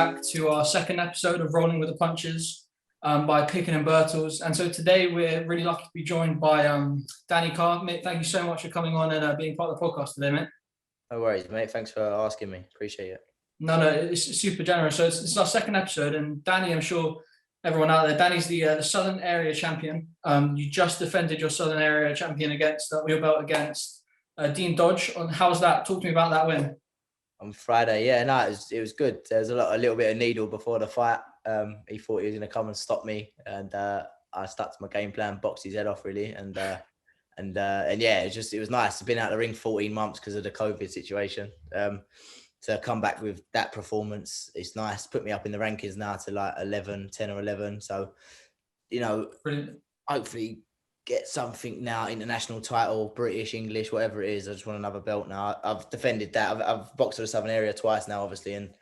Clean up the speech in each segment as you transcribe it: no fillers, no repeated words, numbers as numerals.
back to our second episode of Rolling with the Punches by Picken and Birtles. And so today we're really lucky to be joined by Danny Carr. Mate, thank you so much for coming on and being part of the podcast today, mate. No worries, mate. Thanks for asking me. Appreciate it. No, it's super generous. So it's our second episode, and Danny, I'm sure everyone out there, Danny's the Southern Area champion. You just defended your Southern Area champion against your belt against Dean Dodge. How's that? Talk to me about that win. On Friday, yeah, no, it was good. There was a little bit of needle before the fight. He thought he was going to come and stop me, and I stuck to my game plan, boxed his head off really, and yeah, it was nice. I've been out of the ring 14 months because of the COVID situation. To come back with that performance, it's nice. Put me up in the rankings now to like 10 or 11. So, Brilliant. Hopefully get something now, international title, British, English, whatever it is. I just want another belt now. I've defended that. I've boxed for the Southern Area twice now, obviously, and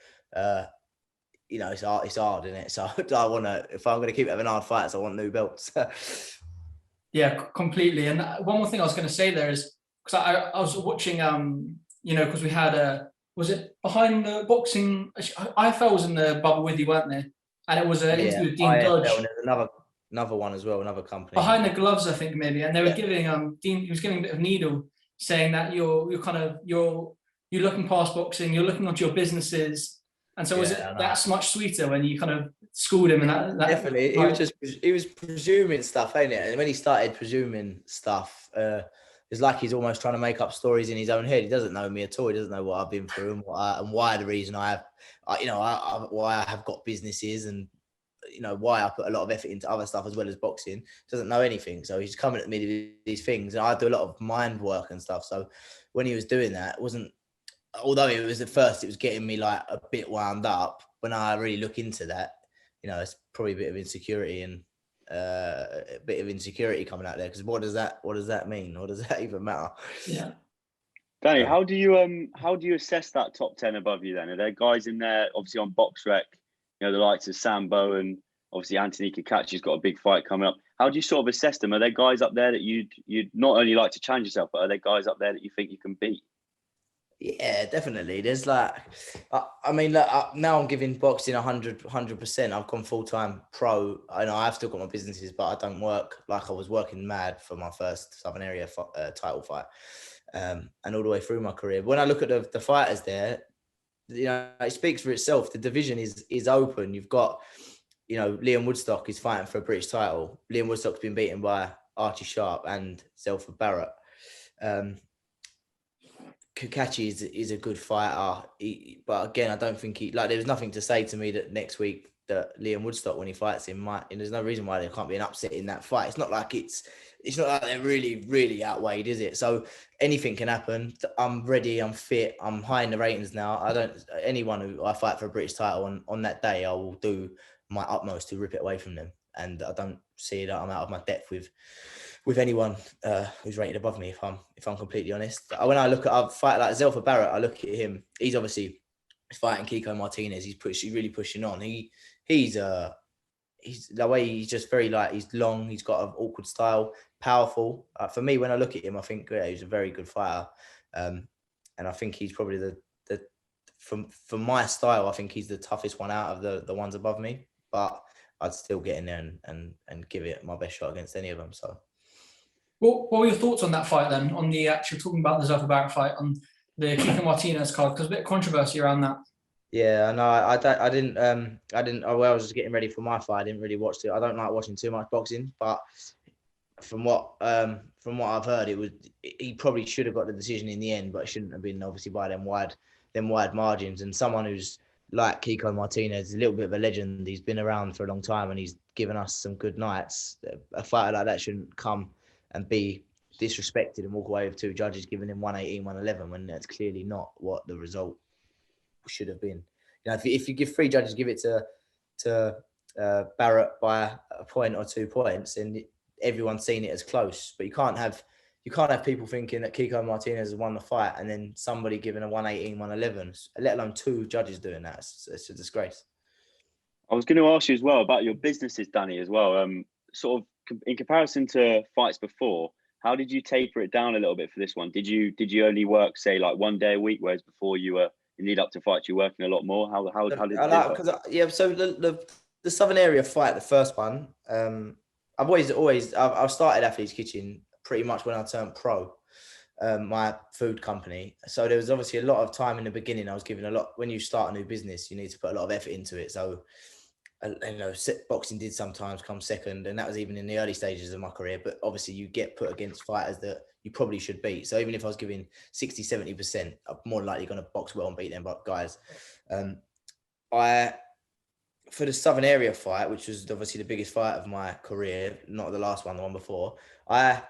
it's hard, isn't it? So I want to, if I'm going to keep having hard fights, I want new belts. Yeah, completely. And one more thing I was going to say there is, because I was watching, because we had was it Behind the Boxing? IFL was in the bubble with you, weren't they? And it was an interview with Dean IFL, Dodge. And there's another one as well, another company. Behind the Gloves, I think maybe, and they were giving Dean. He was giving a bit of needle, saying that you're looking past boxing, you're looking onto your businesses, and so that's much sweeter when you kind of schooled him and that definitely. He was presuming stuff, ain't it? And when he started presuming stuff, it's like he's almost trying to make up stories in his own head. He doesn't know me at all. He doesn't know what I've been through and why the reason why I have got businesses and why I put a lot of effort into other stuff as well as boxing. Doesn't know anything. So he's coming at me with these things, and I do a lot of mind work and stuff. So when he was doing that, although it was at first, it was getting me like a bit wound up. When I really look into that, it's probably a bit of insecurity and a bit of insecurity coming out there. Because what does that mean? What does that even matter? Yeah. Danny, how do you assess that top 10 above you then? Are there guys in there, obviously on BoxRec, the likes of Sambo and obviously Anthony Kakachi's got a big fight coming up. How do you sort of assess them? Are there guys up there that you'd not only like to challenge yourself, but are there guys up there that you think you can beat? Yeah, definitely. There's now I'm giving boxing 100%. I've gone full-time pro. I know I've still got my businesses, but I don't work like I was working mad for my first Southern Area title fight, and all the way through my career. But when I look at the fighters there, it speaks for itself. The division is open. You've got, Liam Woodstock is fighting for a British title. Liam Woodstock's been beaten by Archie Sharp and Zelfa Barrett. Kakachi is a good fighter, but again, I don't think there's nothing to say to me that next week that Liam Woodstock, when he fights him, and there's no reason why there can't be an upset in that fight. It's not like they're really, really outweighed, is it? So anything can happen. I'm ready. I'm fit. I'm high in the ratings now. Anyone who I fight for a British title on that day, I will do my utmost to rip it away from them. And I don't see that I'm out of my depth with anyone who's rated above me, if I'm completely honest. When I look at a fight like Zelfa Barrett, I look at him. He's obviously fighting Kiko Martinez. He's really pushing on. He's the way he's just very he's long. He's got an awkward style, powerful. For me, when I look at him, I think he's a very good fighter, and I think he's probably from my style, I think he's the toughest one out of the ones above me. But I'd still get in there and give it my best shot against any of them. So. What were your thoughts on that fight then? On the actual, talking about the Zelfa Barrett fight, on the Kiko Martinez card, because a bit of controversy around that. Yeah, no, I didn't. I was just getting ready for my fight. I didn't really watch it. I don't like watching too much boxing, but from what I've heard, he probably should have got the decision in the end, but it shouldn't have been obviously by them wide margins. And someone who's like Kiko Martinez, a little bit of a legend. He's been around for a long time and he's given us some good nights. A fighter like that shouldn't come and be disrespected and walk away with two judges giving him 118, 111 when that's clearly not what the result should have been. If you give three judges, give it to Barrett by a point or 2 points, and everyone's seen it as close. But you can't have people thinking that Kiko Martinez has won the fight and then somebody giving a 118, 111, let alone two judges doing that. It's a disgrace. I was going to ask you as well about your businesses, Danny, as well. Sort of in comparison to fights before, how did you taper it down a little bit for this one? Did you only work, say, like 1 day a week, whereas before you were lead up to fights, you're working a lot more? How did it I like, differ? yeah. So the Southern Area fight, the first one, I've started Athlete's Kitchen pretty much when I turned pro, my food company. So there was obviously a lot of time in the beginning. I was giving a lot. When you start a new business, you need to put a lot of effort into it. So, boxing did sometimes come second, and that was even in the early stages of my career. But obviously, you get put against fighters that you probably should beat. So even if I was giving 60, 70%, I'm more likely going to box well and beat them guys. For the Southern Area fight, which was obviously the biggest fight of my career, not the last one, the one before, I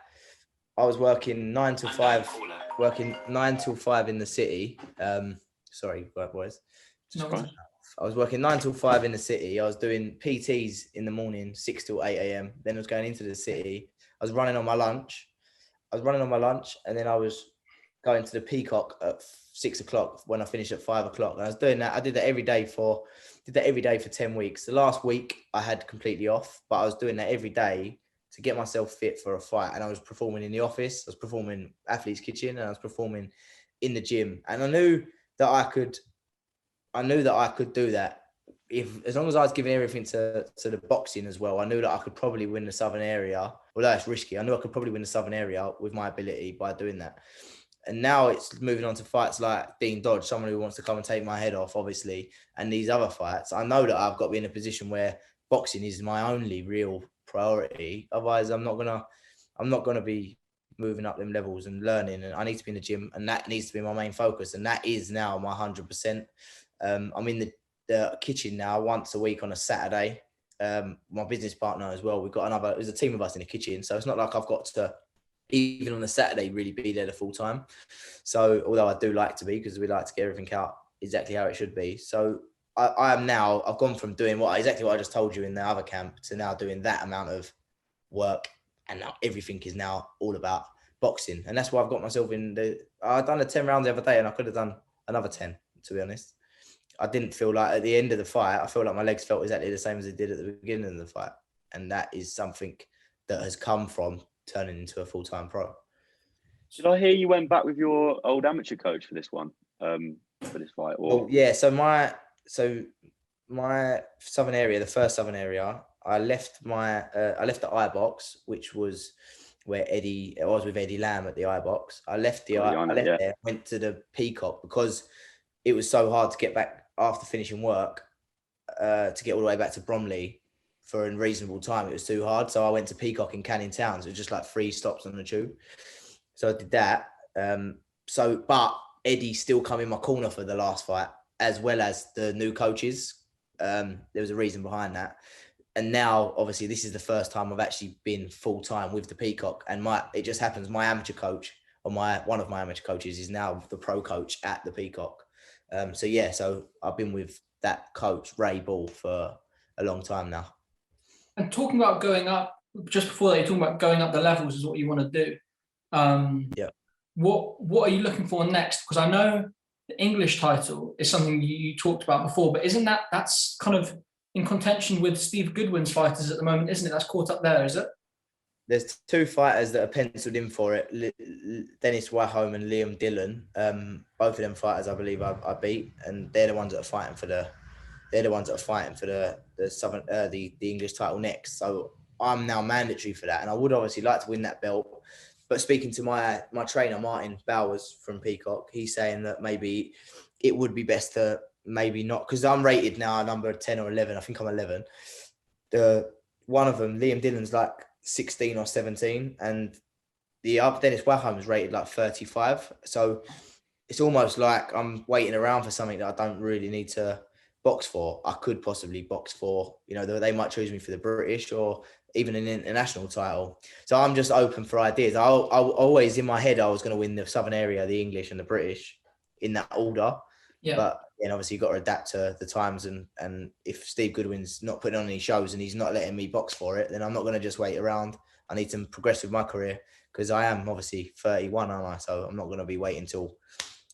was working 9 till 5, in the city. Sorry, boys. I was working 9 till 5 in the city. I was doing PTs in the morning, 6 till 8 a.m. Then I was going into the city. I was running on my lunch. And then I was going to the Peacock at 6 o'clock when I finished at 5 o'clock. And I was doing that. I did that every day for 10 weeks. The last week I had completely off, but I was doing that every day to get myself fit for a fight. And I was performing in the office. I was performing Athlete's Kitchen, and I was performing in the gym. And I knew that I could do that as long as I was giving everything to the boxing as well. I knew that I could probably win the Southern Area. Although it's risky, I knew I could probably win the Southern Area with my ability by doing that. And now it's moving on to fights like Dean Dodge, someone who wants to come and take my head off, obviously, and these other fights. I know that I've got to be in a position where boxing is my only real priority. Otherwise, I'm not gonna be moving up them levels and learning. And I need to be in the gym, and that needs to be my main focus. And that is now my 100%. I'm in the kitchen now once a week on a Saturday. My business partner as well. There's a team of us in the kitchen, so it's not like I've got to, even on a Saturday, really be there the full time. So although I do like to be, because we like to get everything out exactly how it should be. So I've gone from doing exactly what I just told you in the other camp to now doing that amount of work, and now everything is now all about boxing. And that's why I've got myself I've done a 10 rounds the other day, and I could have done another 10, to be honest. I didn't feel like at the end of the fight, I feel like my legs felt exactly the same as they did at the beginning of the fight. And that is something that has come from turning into a full-time pro. Did I hear you went back with your old amateur coach for this one, for this fight? Or... Oh, yeah. So my Southern Area, the first Southern Area, I left the eye box, which was where I was with Eddie Lamb at the eye box. I left there, went to the Peacock because it was so hard to get back after finishing work, to get all the way back to Bromley for a reasonable time. It was too hard. So I went to Peacock in Canning Town. So it was just like 3 stops on the tube. So I did that. But Eddie still come in my corner for the last fight, as well as the new coaches. There was a reason behind that. And now, obviously, this is the first time I've actually been full-time with the Peacock. And it just happens my amateur coach, or one of my amateur coaches, is now the pro coach at the Peacock. So I've been with that coach, Ray Ball, for a long time now. And talking about going up, just before that, you're talking about going up the levels is what you want to do. Yeah. What are you looking for next? Because I know the English title is something you talked about before, but isn't that's kind of in contention with Steve Goodwin's fighters at the moment, isn't it? That's caught up there, is it? There's 2 fighters that are penciled in for it, Dennis Wahome and Liam Dillon. Both of them fighters, I believe, I beat, and they're the ones that are fighting for the Southern, the English title next. So I'm now mandatory for that, and I would obviously like to win that belt. But speaking to my trainer, Martin Bowers from Peacock, he's saying that maybe it would be best to maybe not, because I'm rated now number 10 or 11. I think I'm 11. One of them, Liam Dillon's like 16 or 17, and the other Dennis Wahome is rated like 35. So it's almost like I'm waiting around for something that I don't really need to box for. I could possibly box for, they might choose me for the British or even an international title. So I'm just open for ideas. I always, in my head, I was going to win the Southern Area, the English and the British in that order. Yeah. But obviously you've got to adapt to the times, and if Steve Goodwin's not putting on any shows and he's not letting me box for it, then I'm not going to just wait around. I need to progress with my career, because I am obviously 31, aren't I? So I'm not going to be waiting till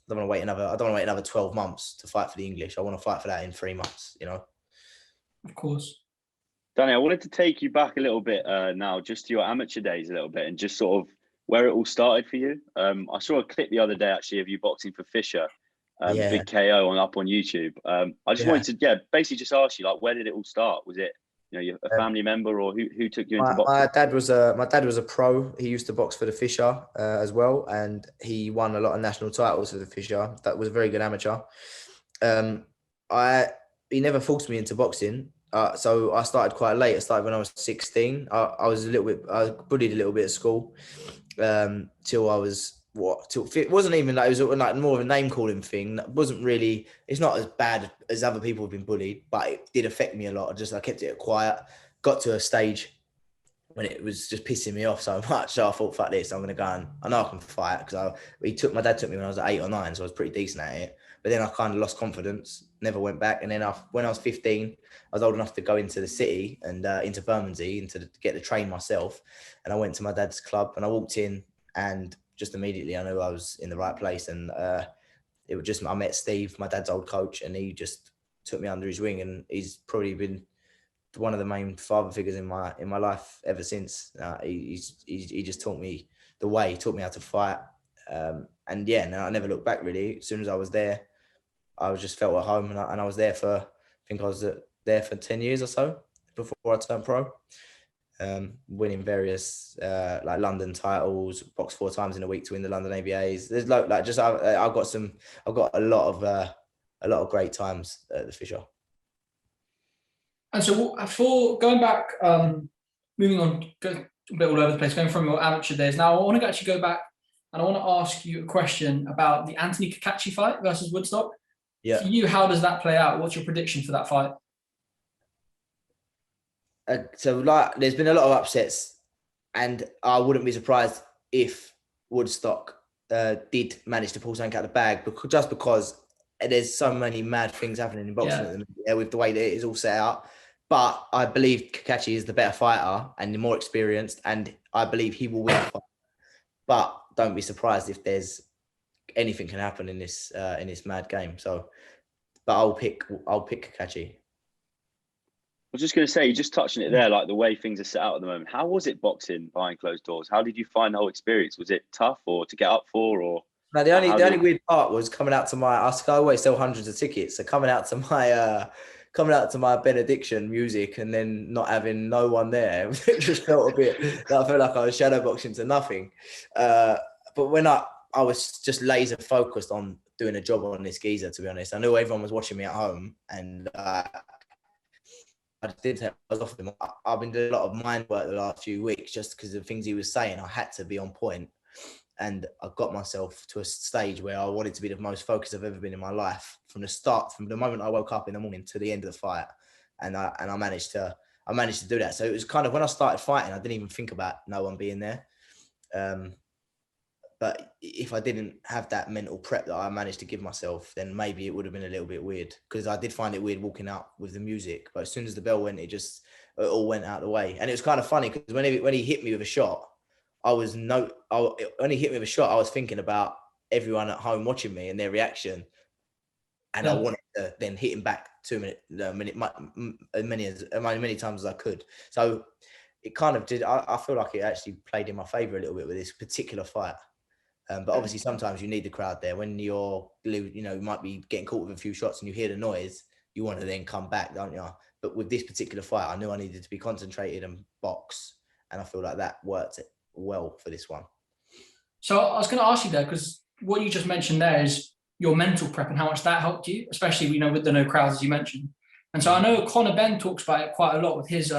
I don't want to wait another 12 months to fight for the English. I want to fight for that in 3 months, Of course. Danny, I wanted to take you back a little bit now, just to your amateur days a little bit, and just sort of where it all started for you. I saw a clip the other day, actually, of you boxing for Fisher. Big KO up on YouTube. I just wanted to, basically just ask you, like, where did it all start? Was it, a family member, or who took you into boxing? My dad was a pro. He used to box for the Fisher as well, and he won a lot of national titles for the Fisher. That was a very good amateur. He never forced me into boxing. So I started quite late. I started when I was 16. I was bullied a little bit at school till I was it wasn't even like, it was like more of a name calling thing. It wasn't really, it's not as bad as other people have been bullied, but it did affect me a lot. I kept it quiet. Got to a stage when it was just pissing me off so much. So I thought, fuck this, I'm going to go and I know I can fight, because my dad took me when I was 8 or 9, so I was pretty decent at it. But then I kind of lost confidence, never went back. And then when I was 15, I was old enough to go into the city and into Bermondsey and get the train myself. And I went to my dad's club and I walked in, and just immediately I knew I was in the right place. And it was just, I met Steve, my dad's old coach, and he just took me under his wing, and he's probably been one of the main father figures in my life ever since. He just taught me the way, he taught me how to fight. And yeah, no, I never looked back really. As soon as I was there, I was just felt at home, and I was there for, I think I was there for 10 years or so before I turned pro. Winning various like London titles, boxed 4 times in a week to win the London ABAs. There's I've got a lot of great times at the Fisher. And so for going back, moving on, a bit all over the place, going from your amateur days. Now I want to actually go back and I want to ask you a question about the Anthony Kakachi fight versus Woodstock. Yeah. For you, how does that play out? What's your prediction for that fight? So there's been a lot of upsets, and I wouldn't be surprised if Woodstock did manage to pull something out of the bag, because there's so many mad things happening in boxing at the minute, with the way that it is all set out. But I believe Kakachi is the better fighter and the more experienced, and I believe he will win the fight. But don't be surprised if there's anything can happen in this mad game. So, but I'll pick Kakachi. I was just going to say, you just touching it there, like the way things are set out at the moment. How was it boxing behind closed doors? How did you find the whole experience? Was it tough or to get up for, or? No, the only weird part was coming out to I always sell hundreds of tickets. So coming out to my benediction music and then not having no one there, it just felt a bit. I felt like I was shadowboxing to nothing. But when I was just laser focused on doing a job on this geezer, to be honest. I knew everyone was watching me at home, and I did take I was off him. I've been doing a lot of mind work the last few weeks just because of the things he was saying. I had to be on point. And I got myself to a stage where I wanted to be the most focused I've ever been in my life from the moment I woke up in the morning to the end of the fight. And I managed to do that. So it was kind of, when I started fighting, I didn't even think about no one being there. But if I didn't have that mental prep that I managed to give myself, then maybe it would have been a little bit weird, because I did find it weird walking out with the music. But as soon as the bell went, it all went out of the way. And it was kind of funny because when he hit me with a shot, when he hit me with a shot, I was thinking about everyone at home watching me and their reaction. And I wanted to then hit him back 2 minutes, as many times as I could. So it kind of did. I feel like it actually played in my favor a little bit with this particular fight. But obviously sometimes you need the crowd there when you might be getting caught with a few shots and you hear the noise, you want to then come back, don't you? But with this particular fight, I knew I needed to be concentrated and box. And I feel like that worked well for this one. So I was going to ask you there, because what you just mentioned there is your mental prep and how much that helped you, especially, with the no crowds, as you mentioned. And so I know Conor Benn talks about it quite a lot with his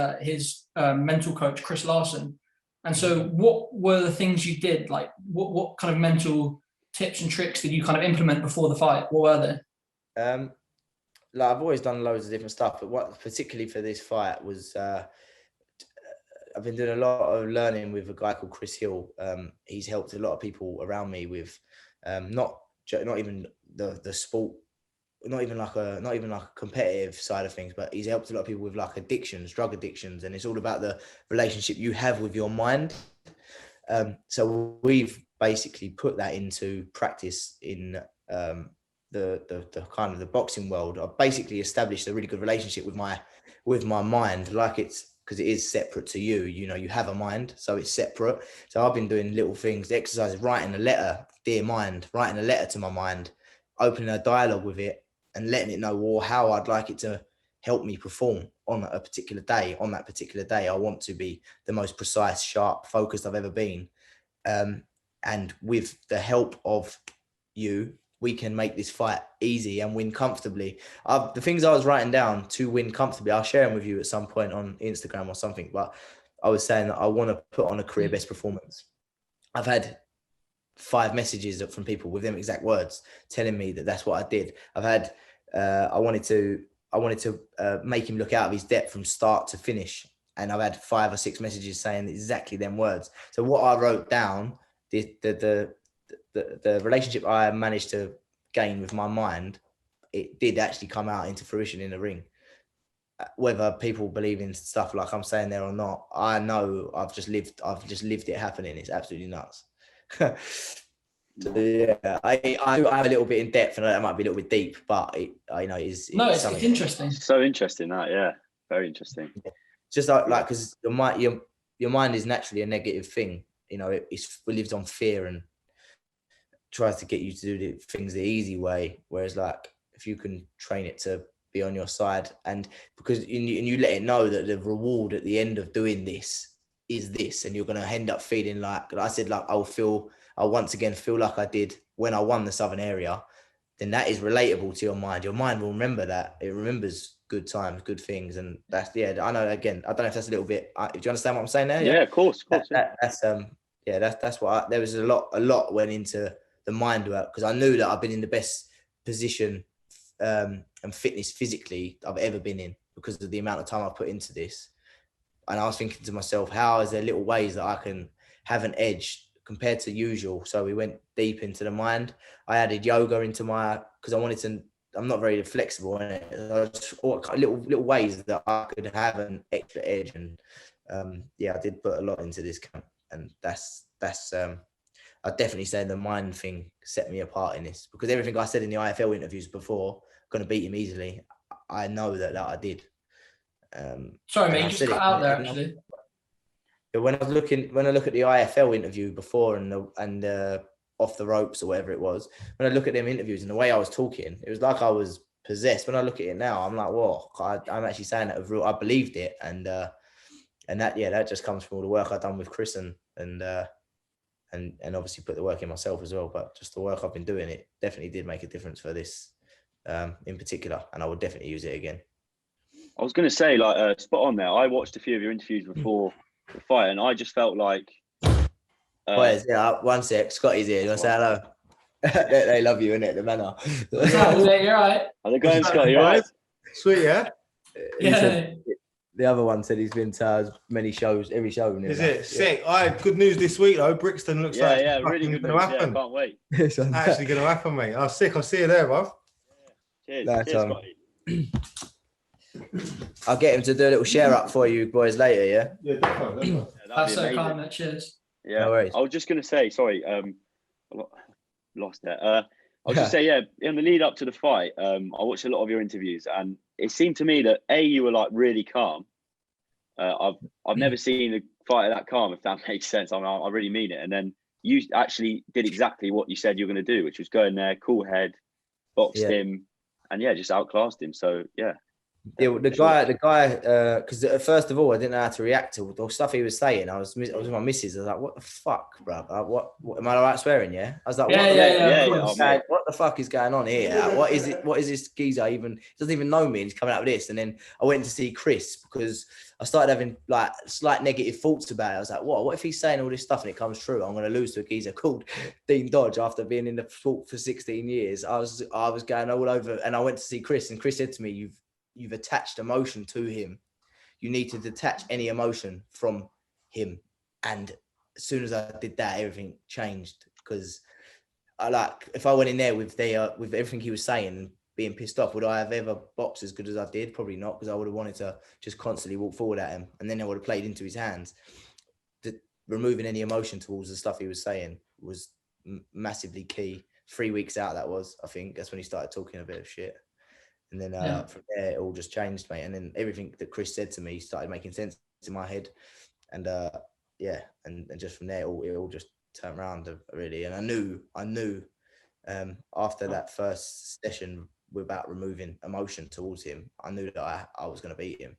mental coach, Chris Larson. And so what were the things you did? Like what kind of mental tips and tricks did you kind of implement before the fight? What were there? I've always done loads of different stuff, but what particularly for this fight was I've been doing a lot of learning with a guy called Chris Hill. He's helped a lot of people around me with not even the sport, not even like a competitive side of things, but he's helped a lot of people with like drug addictions, and it's all about the relationship you have with your mind. So we've basically put that into practice in the kind of the boxing world. I've basically established a really good relationship with my mind, because it is separate to you. You have a mind, so it's separate. So I've been doing little things, exercises, writing a letter, dear mind, writing a letter to my mind opening a dialogue with it and letting it know or how I'd like it to help me perform on a particular day. On that particular day, I want to be the most precise, sharp, focused I've ever been. And with the help of you, we can make this fight easy and win comfortably. The things I was writing down to win comfortably, I'll share them with you at some point on Instagram or something. But I was saying that I want to put on a career best performance. I've had 5 messages from people with them exact words telling me that that's what I did. I've had, I wanted to make him look out of his depth from start to finish. And I've had 5 or 6 messages saying exactly them words. So what I wrote down, the relationship I managed to gain with my mind, it did actually come out into fruition in the ring. Whether people believe in stuff like I'm saying there or not, I know I've just lived it happening. It's absolutely nuts. So, yeah, I have a little bit in depth, and that might be a little bit deep, but it's interesting. So interesting that, yeah, very interesting. Just like because your mind is naturally a negative thing. You know, it lives on fear and tries to get you to do things the easy way. Whereas, like, if you can train it to be on your side, and because you let it know that the reward at the end of doing this is this, and you're going to end up feeling like I said, like I'll once again feel like I did when I won the Southern Area, then that is relatable to your mind. Your mind will remember that. It remembers good times, good things. And that's, I know, again, I don't know if that's a little bit, do you understand what I'm saying there? Yeah, of course. That's what there was a lot went into the mind work, because I knew that I've been in the best position and fitness physically I've ever been in because of the amount of time I put into this. And I was thinking to myself, how is there little ways that I can have an edge compared to usual? So we went deep into the mind. I added yoga into because I wanted to, I'm not very flexible in it. Little ways that I could have an extra edge. And I did put a lot into this camp. And that's I definitely say the mind thing set me apart in this, because everything I said in the IFL interviews before, going to beat him easily, I know that I did. Sorry, mate, you just cut out there actually. When I look at the IFL interview before and off the ropes or whatever it was, when I look at them interviews and the way I was talking, it was like I was possessed. When I look at it now, I'm like, whoa, I'm actually saying that I believed it, and that just comes from all the work I've done with Chris and obviously put the work in myself as well. But just the work I've been doing, it definitely did make a difference for this in particular, and I would definitely use it again. I was going to say, like, spot on there. I watched a few of your interviews before the fight, and I just felt like. One sec, Scotty's here. You want to say hello? They love you, innit? The manor. You're right. Are they going, Scotty? Right? Sweet, yeah. The other one said he's been to many shows, every show. Is it sick? I had good news this week though. Brixton looks like it's really good news. Yeah, can't wait. It's actually going to happen, mate. I'm sick. I'll see you there, bruv. Cheers, Scotty. I'll get him to do a little share up for you boys later, yeah? Yeah, definitely. That's so kind, mate. Cheers. Yeah, no worries. I was just going to say, sorry, lost that. I was just say, in the lead up to the fight, I watched a lot of your interviews, and it seemed to me that you were like really calm. I've never seen a fighter that calm, if that makes sense. I really mean it. And then you actually did exactly what you said you were going to do, which was go in there, cool head, boxed him, and just outclassed him. So the guy, because first of all, I didn't know how to react to the stuff he was saying. I was with my missus. I was like, "What the fuck, bro? What am I right swearing? Yeah." I was like, "What the fuck is going on here? What is it? What is this geezer even? He doesn't even know me, and he's coming out with this." And then I went to see Chris because I started having like slight negative thoughts about it. I was like, "What if he's saying all this stuff and it comes true? I'm going to lose to a geezer called Dean Dodge after being in the sport for 16 years." I was going all over, and I went to see Chris, and Chris said to me, You've attached emotion to him. You need to detach any emotion from him. And as soon as I did that, everything changed, because if I went in there with everything he was saying and being pissed off, would I have ever boxed as good as I did? Probably not, because I would have wanted to just constantly walk forward at him, and then I would have played into his hands. Removing any emotion towards the stuff he was saying was massively key. 3 weeks out, that was, I think, that's when he started talking a bit of shit. And then from there, it all just changed, mate. And then everything that Chris said to me started making sense in my head. And and just from there, it all just turned around, really. And I knew After that first session without removing emotion towards him, I knew that I was going to beat him.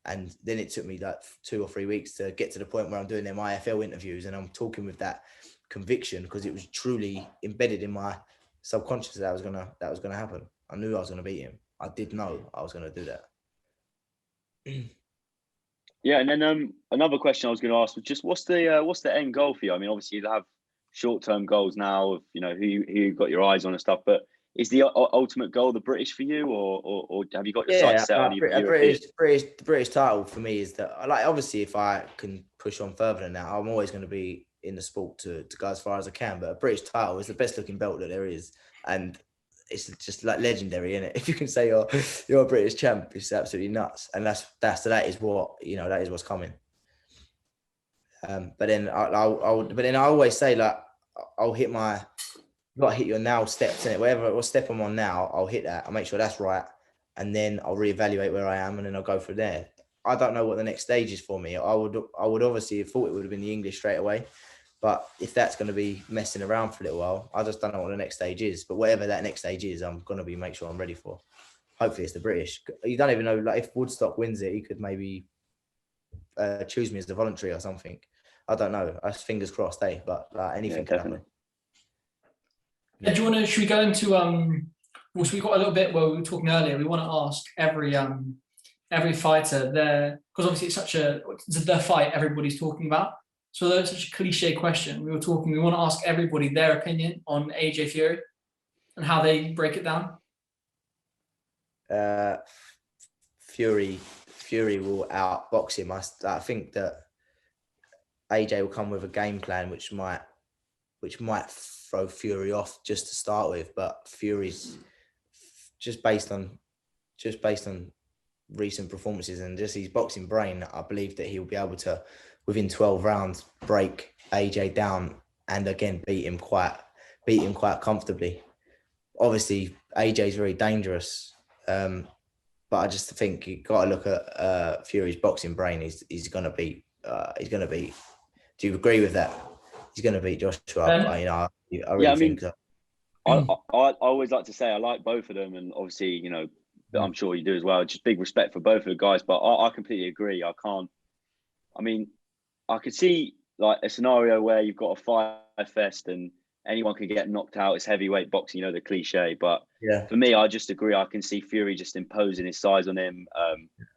And then it took me like 2 or 3 weeks to get to the point where I'm doing them IFL interviews and I'm talking with that conviction, because it was truly embedded in my subconscious that was gonna happen. I knew I was gonna beat him. I did know I was gonna do that. Yeah, and then another question I was going to ask was just what's the end goal for you? I mean, obviously you have short-term goals now of who you've got your eyes on and stuff, but is the ultimate goal the British for you, or have you got your sights set on a British title for me is that, like, obviously if I can push on further than that, I'm always going to be in the sport to go as far as I can. But a British title is the best looking belt that there is, and it's just like legendary, isn't it? If you can say you're a British champ, it's absolutely nuts, and that is what's coming. But then I always say, like, I'll hit my. You got to hit your now steps in it. What step I'm on now, I'll hit that. I'll make sure that's right, and then I'll reevaluate where I am, and then I'll go from there. I don't know what the next stage is for me. I would obviously have thought it would have been the English straight away, but if that's going to be messing around for a little while, I just don't know what the next stage is. But whatever that next stage is, I'm going to make sure I'm ready for. Hopefully, it's the British. You don't even know, like, if Woodstock wins it, he could maybe choose me as the voluntary or something. I don't know. Fingers crossed, but anything can happen. Yeah, should we go into well, so we got a little bit where we were talking earlier. We want to ask every fighter there, because obviously it's the fight everybody's talking about. So that's such a cliche question. We want to ask everybody their opinion on AJ Fury and how they break it down. Fury will outbox him. I think that AJ will come with a game plan which might throw Fury off just to start with, but Fury's just based on recent performances and just his boxing brain, I believe that he'll be able to, within 12 rounds, break AJ down and again beat him quite comfortably. Obviously, AJ's very dangerous, but I just think you got to look at Fury's boxing brain. He's gonna beat. Do you agree with that? He's gonna beat Joshua. I really think so. I always like to say I like both of them, and obviously, I'm sure you do as well. Just big respect for both of the guys, but I completely agree. I could see like a scenario where you've got a five fest and anyone can get knocked out. It's heavyweight boxing, the cliche. But for me, I just agree. I can see Fury just imposing his size on him,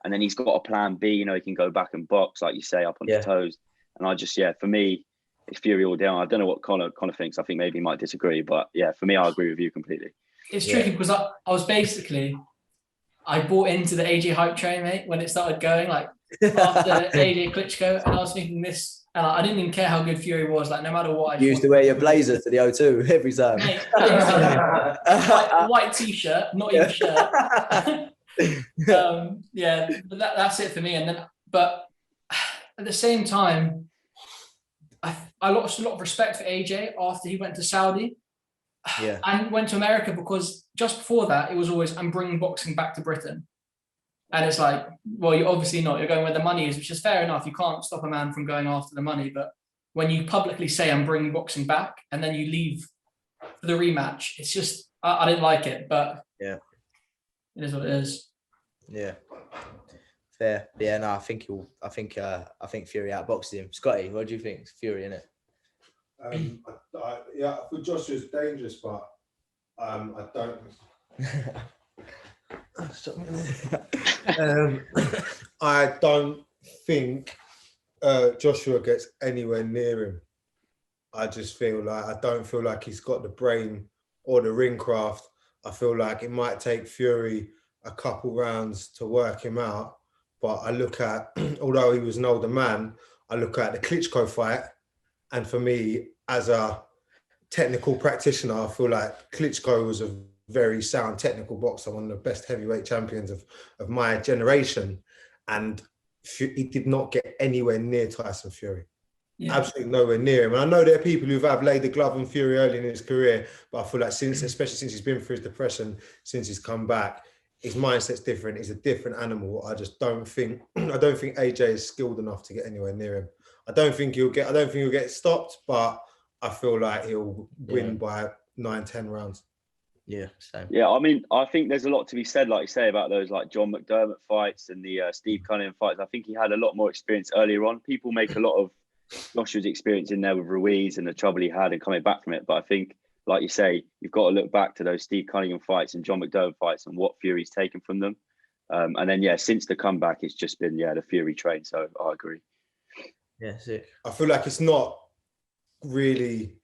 and then he's got a plan B. He can go back and box, like you say, up on his toes. And for me, it's Fury all down. I don't know what Connor thinks. I think maybe he might disagree, but for me, I agree with you completely. It's tricky because I bought into the AJ hype train, mate, when it started going, like after AJ Klitschko, and I was thinking this, and I didn't even care how good Fury was. Like, no matter what, you used to wear your blazer to the O2 every time. Mate, white t-shirt, not even shirt. But that's it for me. But at the same time, I lost a lot of respect for AJ after he went to Saudi. And went to America, because just before that, it was always, I'm bringing boxing back to Britain. And it's like, well, you're obviously not. You're going where the money is, which is fair enough. You can't stop a man from going after the money. But when you publicly say, I'm bringing boxing back, and then you leave for the rematch, it's just, I didn't like it. But it is what it is. Yeah. Fair. Yeah, no, I think Fury outboxes him. Scotty, what do you think? It's Fury, innit? I thought Joshua's dangerous, but I don't. I don't think Joshua gets anywhere near him. I don't feel like he's got the brain or the ring craft. I feel like it might take Fury a couple rounds to work him out. But I look at, although he was an older man, I look at the Klitschko fight, and for me, as a technical practitioner, I feel like Klitschko was a very sound technical boxer, one of the best heavyweight champions of my generation. And he did not get anywhere near Tyson Fury. Yeah. Absolutely nowhere near him. And I know there are people who have laid the glove on Fury early in his career, but I feel like especially since he's been through his depression, since he's come back, his mindset's different. He's a different animal. I don't think AJ is skilled enough to get anywhere near him. I don't think he'll get stopped, but I feel like he'll win by 9-10 rounds. Yeah, same. Yeah, I mean, I think there's a lot to be said, like you say, about those like John McDermott fights and the Steve Cunningham fights. I think he had a lot more experience earlier on. People make a lot of Joshua's experience in there with Ruiz and the trouble he had and coming back from it. But I think, like you say, you've got to look back to those Steve Cunningham fights and John McDermott fights and what Fury's taken from them. And then, yeah, since the comeback, it's just been, the Fury train. So I agree. Yeah, sick. I feel like it's not really,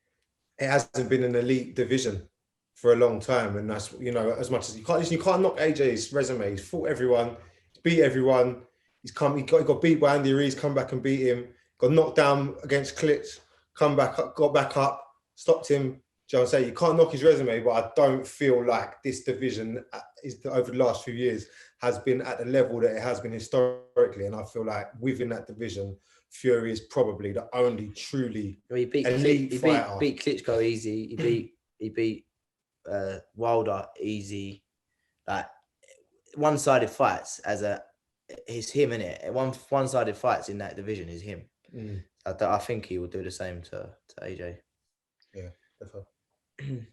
it hasn't been an elite division for a long time. And that's, as much as you can't knock AJ's resume. He's fought everyone, he's beat everyone. He got beat by Andy Ruiz, come back and beat him. Got knocked down against Klitsch, come back up, got back up, stopped him. Do you know what I'm saying? You can't knock his resume, but I don't feel like this division over the last few years has been at the level that it has been historically. And I feel like within that division, Fury is probably the only truly elite fighter. He beat Klitschko easy. He beat Wilder easy. Like one-sided fights it's him, innit? One-sided fights in that division is him. I think he will do the same to AJ. Yeah, definitely.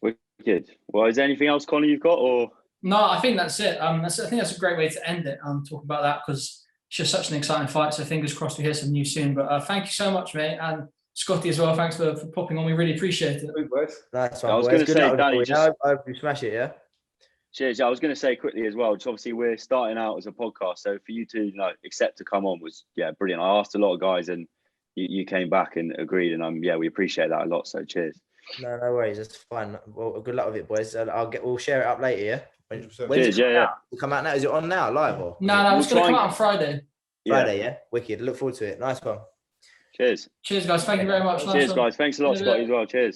Wicked. Well, is there anything else, Conor, you've got, or? No, I think that's it. I think that's a great way to end it. Talk about that because it's just such an exciting fight. So fingers crossed we hear some news soon. But thank you so much, mate, and Scotty as well. Thanks for popping on. We really appreciate it. Nice one, I was going to say, Danny, I hope you smash it, yeah? Cheers. I was going to say quickly as well, just obviously we're starting out as a podcast. So for you to accept to come on was, brilliant. I asked a lot of guys and you came back and agreed. And we appreciate that a lot. So cheers. No worries. That's fine. Well, good luck with it, boys. We'll share it up later, yeah? Cheers, yeah. It'll come out now. Is it on now, live? Or? No, it's going to come out on Friday. Friday, yeah? Wicked. Look forward to it. Nice one. Cheers. Cheers, guys. Thank you very much. Cheers, guys. Thanks a lot, Scotty, as well. Cheers.